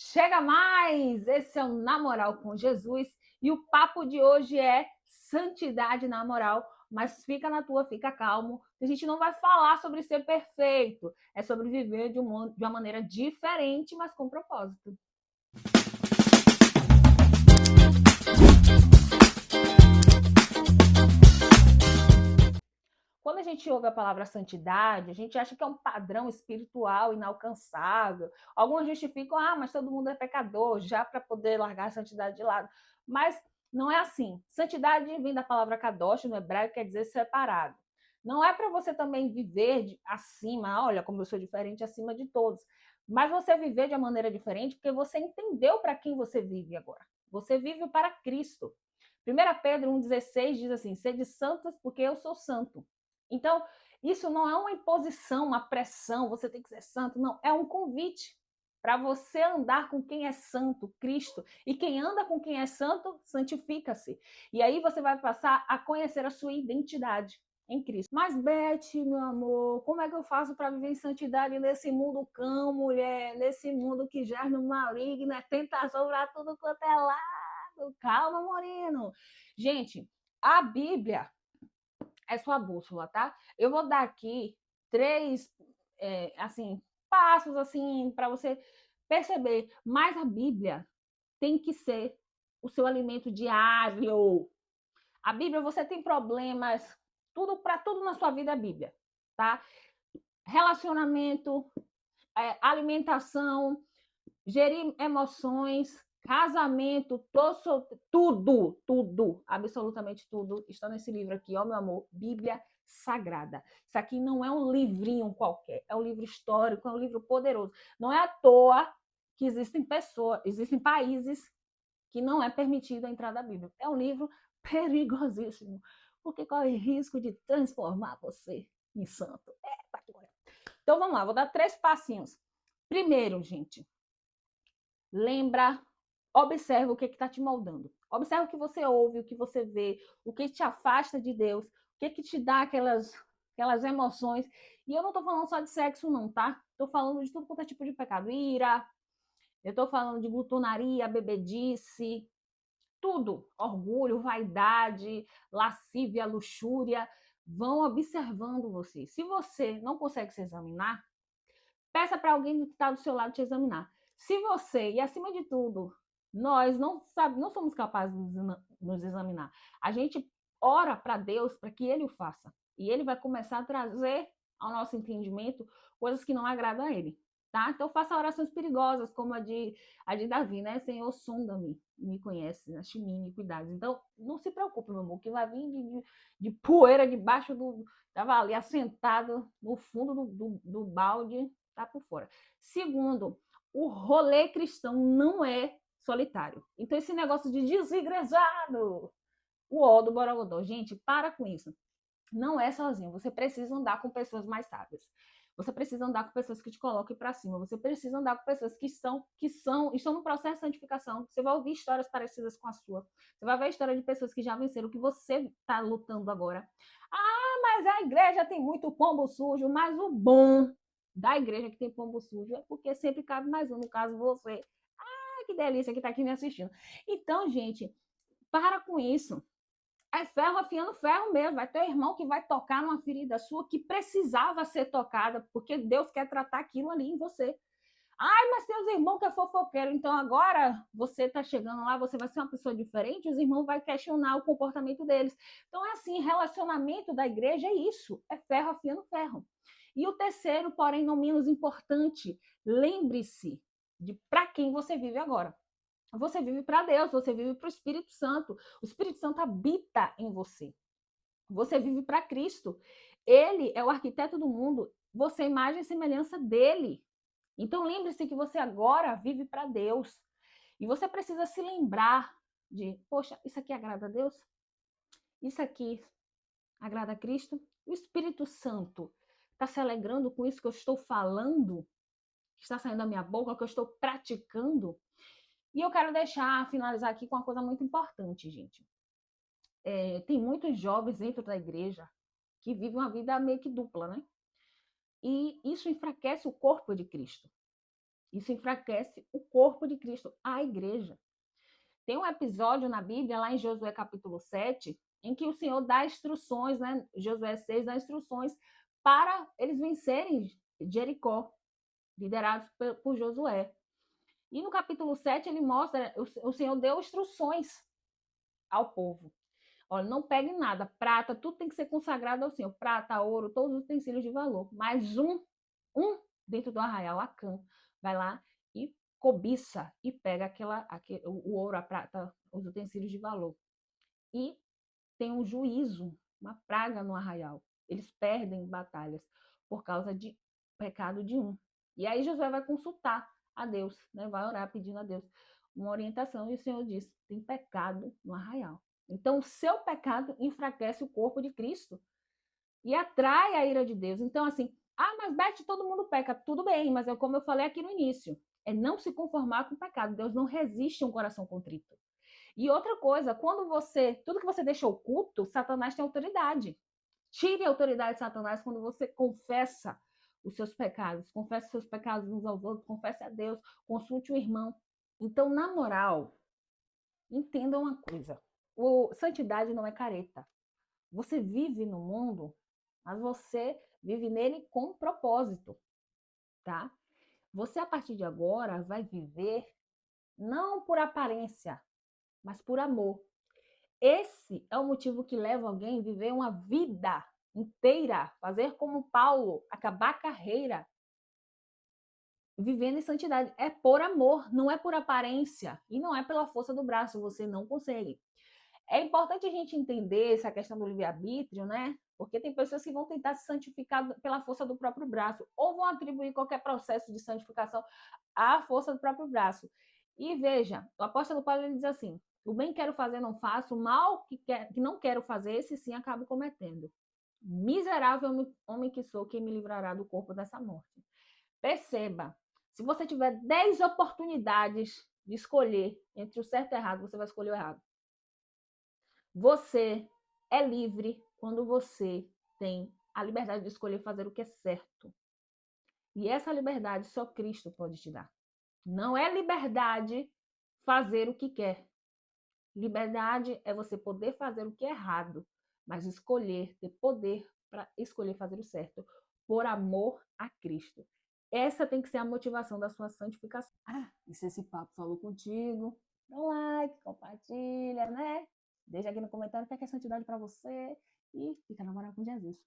Chega mais! Esse é o Na Moral com Jesus e o papo de hoje é santidade na moral. Mas fica na tua, fica calmo. A gente não vai falar sobre ser perfeito, é sobre viver de uma maneira diferente, mas com propósito. Quando a gente ouve a palavra santidade, a gente acha que é um padrão espiritual inalcançável. Alguns justificam, mas todo mundo é pecador, já para poder largar a santidade de lado. Mas não é assim. Santidade vem da palavra kadosh, no hebraico, quer dizer separado. Não é para você também viver acima, olha como eu sou diferente acima de todos. Mas você viver de uma maneira diferente porque você entendeu para quem você vive agora. Você vive para Cristo. 1 Pedro 1,16 diz assim, sede santos porque eu sou santo. Então, isso não é uma imposição, uma pressão, você tem que ser santo, não, é um convite para você andar com quem é santo, Cristo. E quem anda com quem é santo, santifica-se. E aí você vai passar a conhecer a sua identidade em Cristo. Mas, Beth, meu amor, como é que eu faço para viver em santidade nesse mundo cão, mulher? Nesse mundo que jaz no maligno, é tentação para tudo quanto é lado. Calma, Moreno. Gente, a Bíblia é sua bússola, tá? Eu vou dar aqui três, assim, passos, assim, para você perceber. Mas a Bíblia tem que ser o seu alimento diário. A Bíblia, você tem problemas, tudo para tudo na sua vida é Bíblia, tá? Relacionamento, alimentação, gerir emoções, casamento, tudo, absolutamente tudo está nesse livro aqui, ó, meu amor, Bíblia Sagrada. Isso aqui não é um livrinho qualquer, é um livro histórico, é um livro poderoso. Não é à toa que existem pessoas, existem países que não é permitido a entrada da Bíblia. É um livro perigosíssimo, porque corre risco de transformar você em santo. Então vamos lá, vou dar 3 passinhos. Primeiro, gente, lembra, observa o que está te moldando. Observa o que você ouve, o que você vê, o que te afasta de Deus, o que te dá aquelas emoções. E eu não estou falando só de sexo, não, tá? Estou falando de tudo quanto é tipo de pecado. Ira, eu estou falando de glutonaria, bebedice, tudo. Orgulho, vaidade, lascívia, luxúria. Vão observando você. Se você não consegue se examinar, peça para alguém que está do seu lado te examinar. Se você, e acima de tudo, nós não somos capazes de nos examinar. A gente ora para Deus para que Ele o faça. E Ele vai começar a trazer ao nosso entendimento coisas que não agradam a Ele. Tá? Então faça orações perigosas, como a de Davi, né? Senhor, sonda-me, me conhece, ache-me iniquidades. Então, não se preocupe, meu amor, que vai vir de poeira debaixo do. Estava ali assentado no fundo do balde, tá por fora. Segundo, o rolê cristão não é solitário. Então, esse negócio de desigrejado, o ó do Borogodó, gente, para com isso. Não é sozinho. Você precisa andar com pessoas mais sábias. Você precisa andar com pessoas que te coloquem para cima. Você precisa andar com pessoas estão no processo de santificação. Você vai ouvir histórias parecidas com a sua. Você vai ver a história de pessoas que já venceram o que você está lutando agora. Mas a igreja tem muito pombo sujo. Mas o bom da igreja que tem pombo sujo é porque sempre cabe mais um, no caso você. Que delícia que está aqui me assistindo. Então, gente, para com isso. É ferro afiando ferro mesmo. Vai ter um irmão que vai tocar numa ferida sua que precisava ser tocada, porque Deus quer tratar aquilo ali em você. Mas tem os irmãos que é fofoqueiro, então agora você está chegando lá, você vai ser uma pessoa diferente, os irmãos vão questionar o comportamento deles. Então é assim, relacionamento da igreja é isso, é ferro afiando ferro. E o terceiro, porém não menos importante, lembre-se de para quem você vive agora. Você vive para Deus, você vive para o Espírito Santo. O Espírito Santo habita em você. Você vive para Cristo. Ele é o arquiteto do mundo. Você é imagem e semelhança dele. Então lembre-se que você agora vive para Deus. E você precisa se lembrar de, poxa, isso aqui agrada a Deus? Isso aqui agrada a Cristo? O Espírito Santo está se alegrando com isso que eu estou falando? Que está saindo da minha boca, que eu estou praticando? E eu quero finalizar aqui com uma coisa muito importante, gente. Tem muitos jovens dentro da igreja que vivem uma vida meio que dupla, né? E isso enfraquece o corpo de Cristo. Isso enfraquece o corpo de Cristo, a igreja. Tem um episódio na Bíblia, lá em Josué capítulo 7, em que o Senhor dá instruções, né? Josué 6 dá instruções para eles vencerem Jericó, liderados por Josué. E no capítulo 7 ele mostra, o Senhor deu instruções ao povo. Olha, não pegue nada, prata, tudo tem que ser consagrado ao Senhor, prata, ouro, todos os utensílios de valor. Mas um dentro do arraial, Acã, vai lá e cobiça e pega o ouro, a prata, os utensílios de valor. E tem um juízo, uma praga no arraial. Eles perdem batalhas por causa de pecado de um. E aí Josué vai consultar a Deus, né? Vai orar pedindo a Deus uma orientação, e o Senhor diz: tem pecado no arraial. Então, o seu pecado enfraquece o corpo de Cristo e atrai a ira de Deus. Então, assim, mas Beth, todo mundo peca. Tudo bem, mas é como eu falei aqui no início, é não se conformar com o pecado. Deus não resiste a um coração contrito. E outra coisa, tudo que você deixa oculto, Satanás tem autoridade. Tire a autoridade de Satanás quando você confessa os seus pecados, confessa os seus pecados uns aos outros, confesse a Deus, consulte o irmão. Então, na moral, entenda uma coisa: santidade não é careta. Você vive no mundo, mas você vive nele com propósito, tá? Você, a partir de agora, vai viver não por aparência, mas por amor. Esse é o motivo que leva alguém a viver uma vida inteira, fazer como Paulo, acabar a carreira, vivendo em santidade. É por amor, não é por aparência e não é pela força do braço, você não consegue. É importante a gente entender essa questão do livre-arbítrio, né? Porque tem pessoas que vão tentar se santificar pela força do próprio braço, ou vão atribuir qualquer processo de santificação à força do próprio braço. E veja, o apóstolo Paulo ele diz assim: o bem que quero fazer não faço, o mal que não quero fazer, esse sim acabo cometendo. Miserável homem que sou, quem me livrará do corpo dessa morte? Perceba, se você tiver 10 oportunidades de escolher entre o certo e o errado, você vai escolher o errado. Você é livre quando você tem a liberdade de escolher fazer o que é certo. E essa liberdade só Cristo pode te dar. Não é liberdade fazer o que quer. Liberdade é você poder fazer o que é errado, mas escolher, ter poder para escolher fazer o certo, por amor a Cristo. Essa tem que ser a motivação da sua santificação. E se esse papo falou contigo, dá um like, compartilha, né? Deixa aqui no comentário o que é santidade para você e fica na moral com Jesus.